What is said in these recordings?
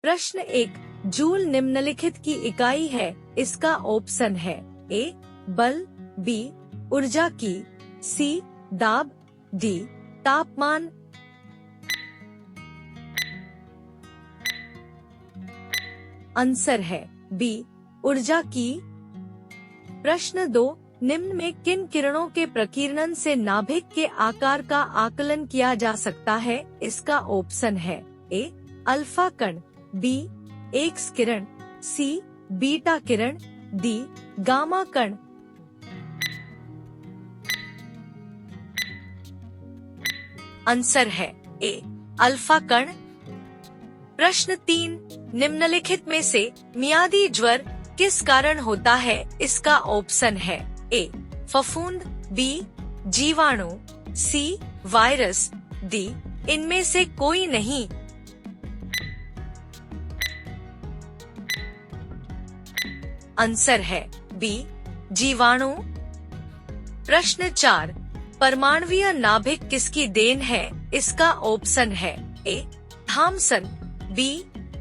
प्रश्न 1, जूल निम्नलिखित की इकाई है, इसका ऑप्शन है ए बल, बी ऊर्जा की, सी दाब, डी तापमान। आंसर है बी ऊर्जा की। प्रश्न 2, निम्न में किन किरणों के प्रकीर्णन से नाभिक के आकार का आकलन किया जा सकता है? इसका ऑप्शन है ए अल्फा कण, बी एक्स किरण, सी बीटा किरण, डी गामा कण। आंसर है ए अल्फा कण। प्रश्न 3, निम्नलिखित में से मियादी ज्वर किस कारण होता है? इसका ऑप्शन है ए फफूंद, बी जीवाणु, सी वायरस, डी इनमें से कोई नहीं। आंसर है बी जीवाणु। प्रश्न 4, परमाणुवीय नाभिक किसकी देन है? इसका ऑप्शन है ए थॉमसन, बी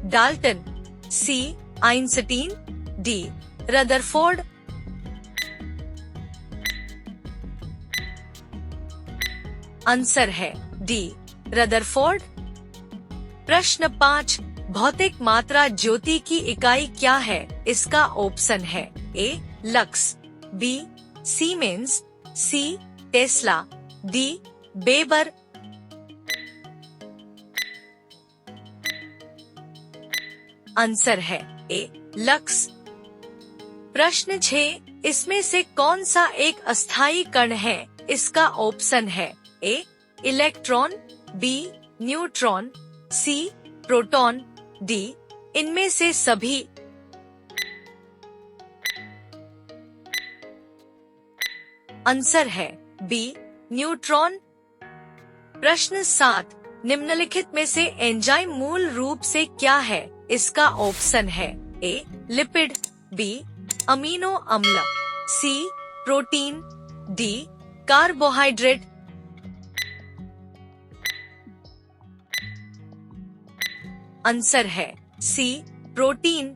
डाल्टन, सी आइंस्टीन, डी रदरफोर्ड। आंसर है डी रदरफोर्ड। प्रश्न 5, भौतिक मात्रा ज्योति की इकाई क्या है? इसका ऑप्शन है ए लक्स, बी सीमेंस, सी टेस्ला, डी बेबर। आंसर है ए लक्स। प्रश्न 6, इसमें से कौन सा एक अस्थायी कण है? इसका ऑप्शन है A electron, B neutron, C proton, D इनमें से सभी। आंसर है बी न्यूट्रॉन। प्रश्न 7, निम्नलिखित में से एंजाइम मूल रूप से क्या है? इसका ऑप्शन है ए लिपिड, बी अमीनो अम्ल, सी प्रोटीन, डी कार्बोहाइड्रेट। आंसर है सी प्रोटीन।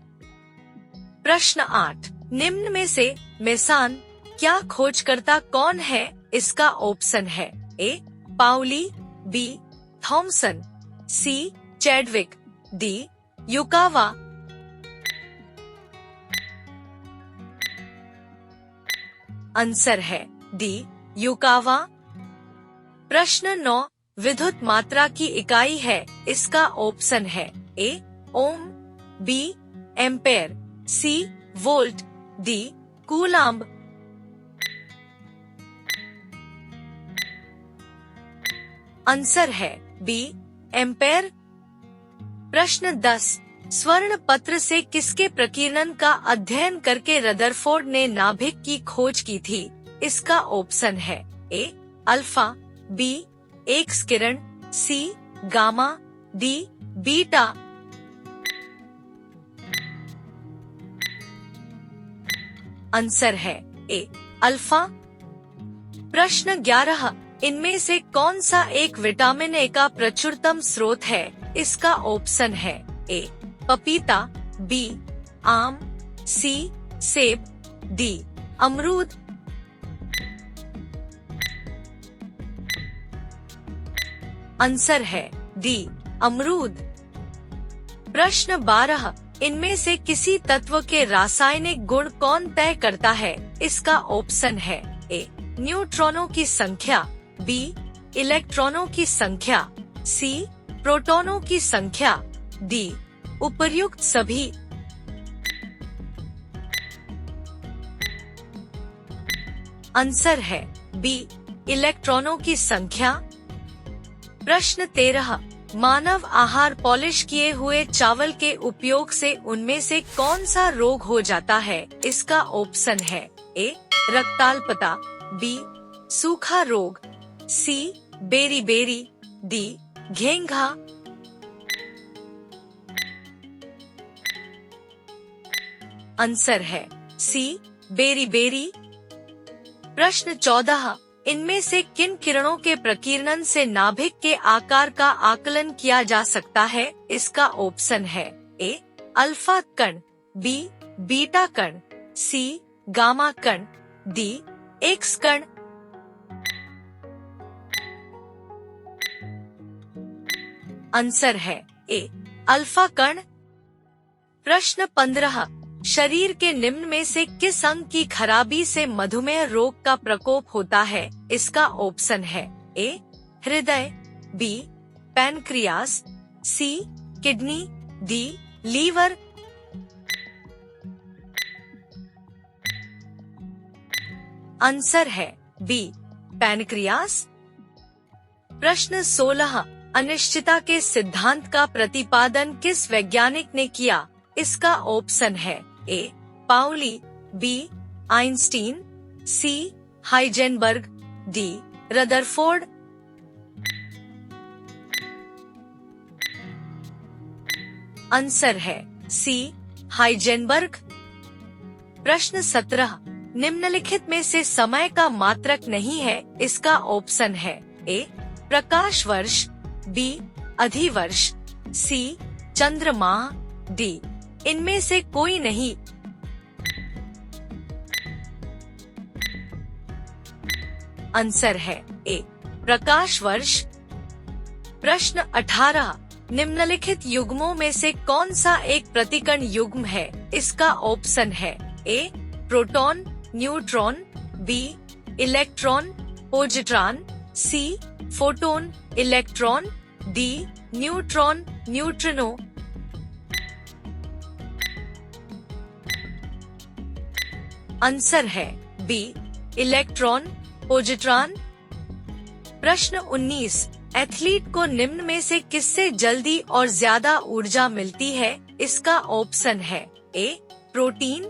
प्रश्न 8, निम्न में से मेसान क्या खोजकर्ता कौन है? इसका ऑप्शन है ए पाउली, बी थॉमसन, सी चैडविक, डी युकावा। आंसर है डी युकावा। प्रश्न 9, विद्युत मात्रा की इकाई है? इसका ऑप्शन है A ohm, B ampere, C volt, D coulomb. Answer है बी एम्पेयर। प्रश्न 10, स्वर्ण पत्र से किसके प्रकीर्णन का अध्ययन करके रदरफोर्ड ने नाभिक की खोज की थी? इसका ऑप्शन है ए अल्फा, बी एक्स किरण, सी गामा, डी बीटा। आंसर है ए अल्फा। प्रश्न 11, इनमें से कौन सा एक विटामिन ए का प्रचुरतम स्रोत है? इसका ऑप्शन है ए पपीता, बी आम, सी सेब, डी अमरूद। आंसर है डी अमरूद। प्रश्न 12, इनमें से किसी तत्व के रासायनिक गुण कौन तय करता है? इसका ऑप्शन है ए न्यूट्रॉनों की संख्या, बी इलेक्ट्रॉनों की संख्या, सी प्रोटॉनों की संख्या, डी उपर्युक्त सभी। आंसर है बी इलेक्ट्रॉनों की संख्या। प्रश्न 13, मानव आहार पॉलिश किए हुए चावल के उपयोग से उनमें से कौन सा रोग हो जाता है? इसका ऑप्शन है ए रक्ताल्पता, बी सूखा रोग, सी बेरी, डी घेंघा। आंसर है सी बेरी। प्रश्न 14, इनमें से किन किरणों के प्रकीर्णन से नाभिक के आकार का आकलन किया जा सकता है? इसका ऑप्शन है ए अल्फा कण, बी बीटा कण, सी गामा कण, डी एक्स कण। आंसर है ए अल्फा कण। प्रश्न 15, शरीर के निम्न में से किस अंग की खराबी से मधुमेह रोग का प्रकोप होता है? इसका ऑप्शन है ए हृदय, B pancreas, C kidney, D liver. Answer है बी पैनक्रियास। प्रश्न 16, अनिश्चितता के सिद्धांत का प्रतिपादन किस वैज्ञानिक ने किया? इसका ऑप्शन है ए पाउली, बी आइंस्टीन, सी हाइजेनबर्ग, डी रदरफोर्ड। आंसर है सी हाइजेनबर्ग। प्रश्न 17, निम्नलिखित में से समय का मात्रक नहीं है। इसका ऑप्शन है ए प्रकाश वर्ष, बी अधिवर्ष, सी चंद्रमाह, डी इनमें से कोई नहीं। आंसर है ए प्रकाश वर्ष। प्रश्न 18, निम्नलिखित युग्मों में से कौन सा एक प्रतिकण युग्म है? इसका ऑप्शन है A proton, neutron, B electron, positron, C photon, electron, D neutron, neutrino. Answer है बी इलेक्ट्रॉन, पोजिट्रॉन। प्रश्न 19, एथलीट को निम्न में से किससे जल्दी और ज्यादा ऊर्जा मिलती है? इसका ऑप्शन है ए प्रोटीन,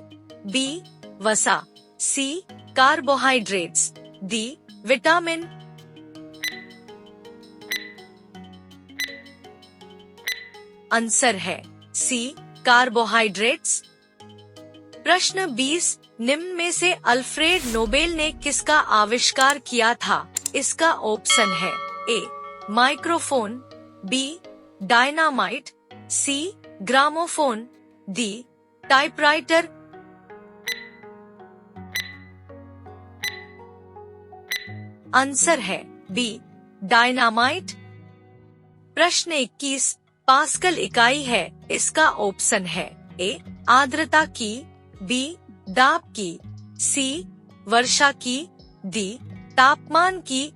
बी वसा, सी कार्बोहाइड्रेट्स, डी विटामिन। आंसर है सी कार्बोहाइड्रेट्स। प्रश्न 20, निम्न में से अल्फ्रेड नोबेल ने किसका आविष्कार किया था? इसका ऑप्शन है ए माइक्रोफोन, बी डायनामाइट, सी ग्रामोफोन, डी टाइपराइटर। आंसर है बी डायनामाइट। प्रश्न 21, पास्कल इकाई है। इसका ऑप्शन है ए आर्द्रता की, बी दाब की, सी वर्षा की, डी तापमान की।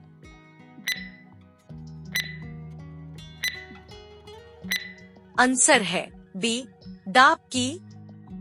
आंसर है बी दाब की।